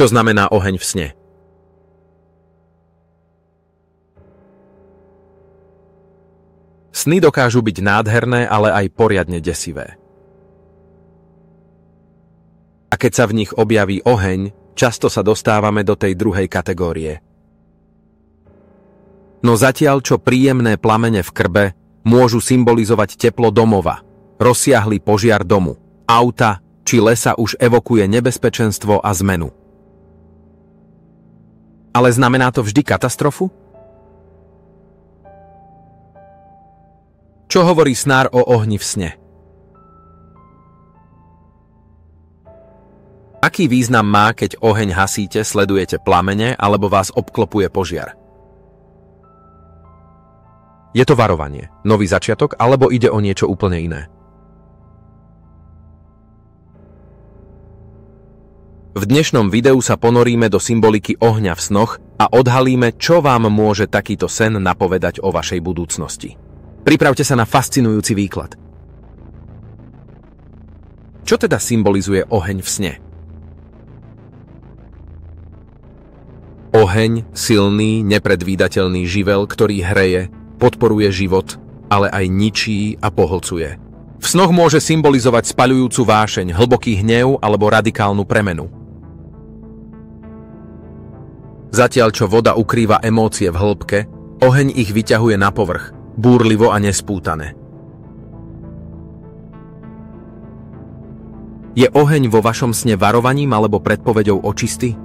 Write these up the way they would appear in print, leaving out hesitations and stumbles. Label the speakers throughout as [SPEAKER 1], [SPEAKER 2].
[SPEAKER 1] Čo znamená oheň v sne? Sny dokážu byť nádherné, ale aj poriadne desivé. A keď sa v nich objaví oheň, často sa dostávame do tej druhej kategórie. No zatiaľ, čo príjemné plamene v krbe môžu symbolizovať teplo domova, rozsiahly požiar domu, auta či lesa už evokuje nebezpečenstvo a zmenu. Ale znamená to vždy katastrofu? Čo hovorí snár o ohni v sne? Aký význam má, keď oheň hasíte, sledujete plamene alebo vás obklopuje požiar? Je to varovanie, nový začiatok, alebo ide o niečo úplne iné? V dnešnom videu sa ponoríme do symboliky ohňa v snoch a odhalíme, čo vám môže takýto sen napovedať o vašej budúcnosti. Pripravte sa na fascinujúci výklad. Čo teda symbolizuje oheň v sne? Oheň, silný, nepredvídateľný živel, ktorý hreje, podporuje život, ale aj ničí a pohlcuje. V snoch môže symbolizovať spaľujúcu vášeň, hlboký hnev alebo radikálnu premenu. Zatiaľ, čo voda ukrýva emócie v hĺbke, oheň ich vyťahuje na povrch, búrlivo a nespútane. Je oheň vo vašom sne varovaním alebo predpoveďou očisty?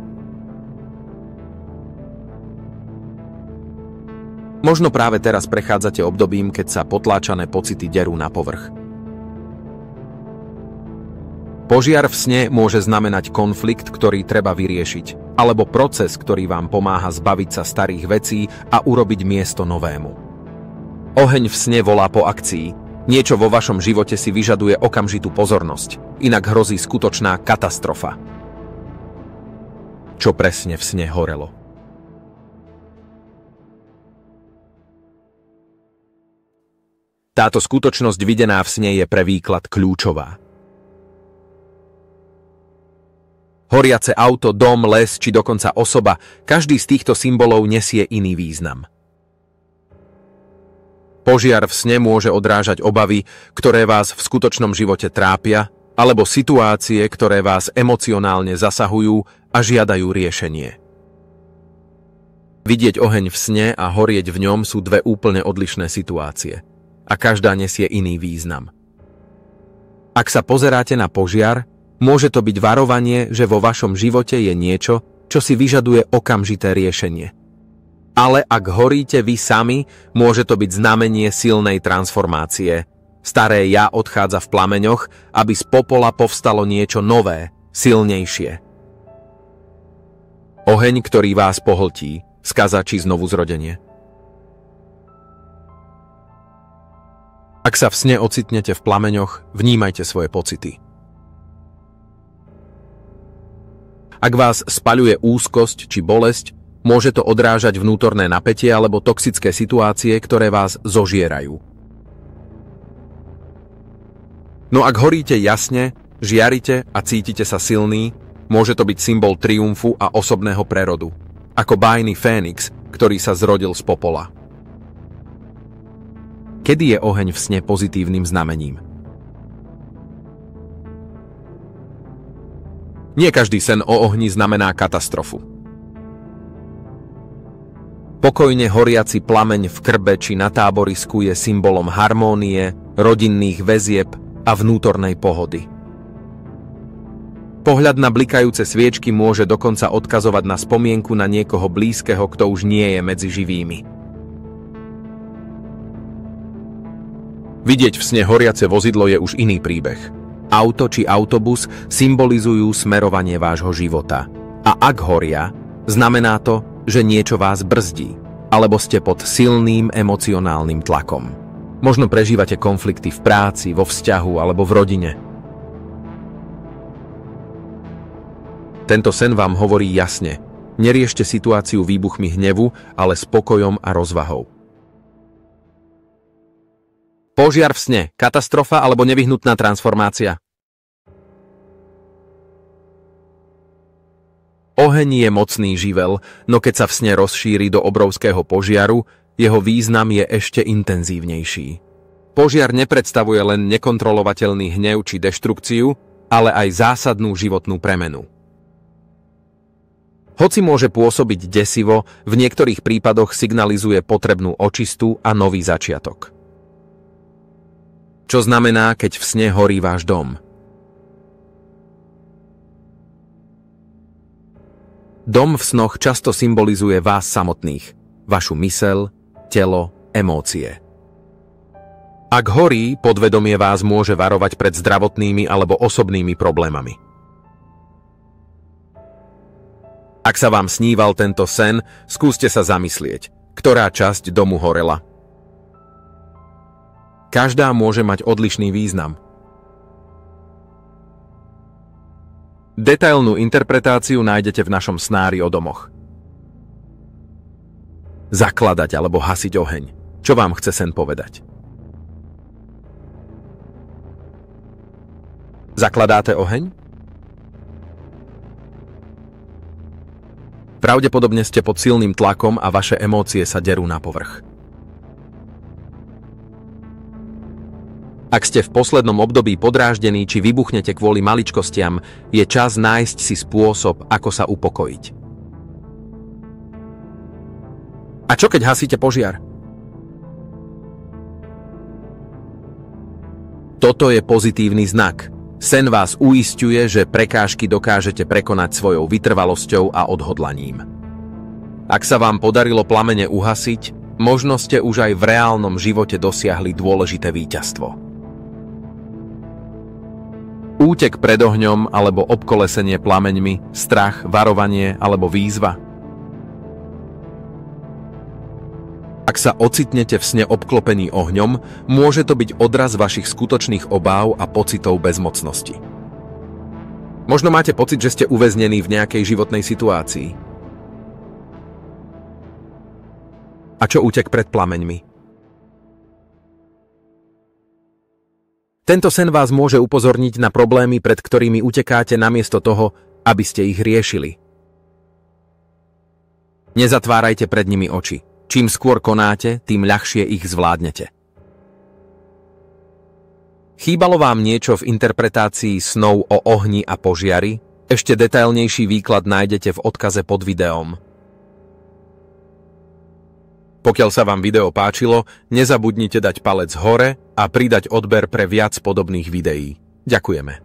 [SPEAKER 1] Možno práve teraz prechádzate obdobím, keď sa potláčané pocity derú na povrch. Požiar v sne môže znamenať konflikt, ktorý treba vyriešiť, alebo proces, ktorý vám pomáha zbaviť sa starých vecí a urobiť miesto novému. Oheň v sne volá po akcii. Niečo vo vašom živote si vyžaduje okamžitú pozornosť, inak hrozí skutočná katastrofa. Čo presne v sne horelo? Táto skutočnosť videná v sne je pre výklad kľúčová. Horiace auto, dom, les či dokonca osoba, každý z týchto symbolov nesie iný význam. Požiar v sne môže odrážať obavy, ktoré vás v skutočnom živote trápia, alebo situácie, ktoré vás emocionálne zasahujú a žiadajú riešenie. Vidieť oheň v sne a horieť v ňom sú dve úplne odlišné situácie. A každá nesie iný význam. Ak sa pozeráte na požiar, môže to byť varovanie, že vo vašom živote je niečo, čo si vyžaduje okamžité riešenie. Ale ak horíte vy sami, môže to byť znamenie silnej transformácie. Staré ja odchádza v plameňoch, aby z popola povstalo niečo nové, silnejšie. Oheň, ktorý vás pohltí, skaza či znovuzrodenie. Ak sa v sne ocitnete v plameňoch, vnímajte svoje pocity. Ak vás spaľuje úzkosť či bolesť, môže to odrážať vnútorné napätie alebo toxické situácie, ktoré vás zožierajú. No ak horíte jasne, žiarite a cítite sa silný, môže to byť symbol triumfu a osobného prerodu, ako bájny Fénix, ktorý sa zrodil z popola. Kedy je oheň v sne pozitívnym znamením? Nie každý sen o ohni znamená katastrofu. Pokojne horiaci plameň v krbe či na táborisku je symbolom harmónie, rodinných väzieb a vnútornej pohody. Pohľad na blikajúce sviečky môže dokonca odkazovať na spomienku na niekoho blízkeho, kto už nie je medzi živými. Vidieť v sne horiace vozidlo je už iný príbeh. Auto či autobus symbolizujú smerovanie vášho života. A ak horia, znamená to, že niečo vás brzdí, alebo ste pod silným emocionálnym tlakom. Možno prežívate konflikty v práci, vo vzťahu alebo v rodine. Tento sen vám hovorí jasne. Neriešte situáciu výbuchmi hnevu, ale spokojom a rozvahou. Požiar v sne, katastrofa alebo nevyhnutná transformácia? Oheň je mocný živel, no keď sa v sne rozšíri do obrovského požiaru, jeho význam je ešte intenzívnejší. Požiar nepredstavuje len nekontrolovateľný hnev či deštrukciu, ale aj zásadnú životnú premenu. Hoci môže pôsobiť desivo, v niektorých prípadoch signalizuje potrebnú očistu a nový začiatok. Čo znamená, keď v sne horí váš dom? Dom v snoch často symbolizuje vás samotných, vašu myseľ, telo, emócie. Ak horí, podvedomie vás môže varovať pred zdravotnými alebo osobnými problémami. Ak sa vám sníval tento sen, skúste sa zamyslieť, ktorá časť domu horela. Každá môže mať odlišný význam. Detailnú interpretáciu nájdete v našom snári o domoch. Zakladať alebo hasiť oheň. Čo vám chce sen povedať? Zakladáte oheň? Pravdepodobne ste pod silným tlakom a vaše emócie sa derú na povrch. Ak ste v poslednom období podráždení či vybuchnete kvôli maličkostiam, je čas nájsť si spôsob, ako sa upokojiť. A čo keď hasíte požiar? Toto je pozitívny znak. Sen vás uisťuje, že prekážky dokážete prekonať svojou vytrvalosťou a odhodlaním. Ak sa vám podarilo plamene uhasiť, možno ste už aj v reálnom živote dosiahli dôležité víťazstvo. Útek pred ohňom alebo obkolesenie plameňmi, strach, varovanie alebo výzva. Ak sa ocitnete v sne obklopený ohňom, môže to byť odraz vašich skutočných obáv a pocitov bezmocnosti. Možno máte pocit, že ste uväznení v nejakej životnej situácii. A čo útek pred plameňmi? Tento sen vás môže upozorniť na problémy, pred ktorými utekáte namiesto toho, aby ste ich riešili. Nezatvárajte pred nimi oči. Čím skôr konáte, tým ľahšie ich zvládnete. Chýbalo vám niečo v interpretácii snov o ohni a požiari? Ešte detailnejší výklad nájdete v odkaze pod videom. Pokiaľ sa vám video páčilo, nezabudnite dať palec hore a pridať odber pre viac podobných videí. Ďakujeme.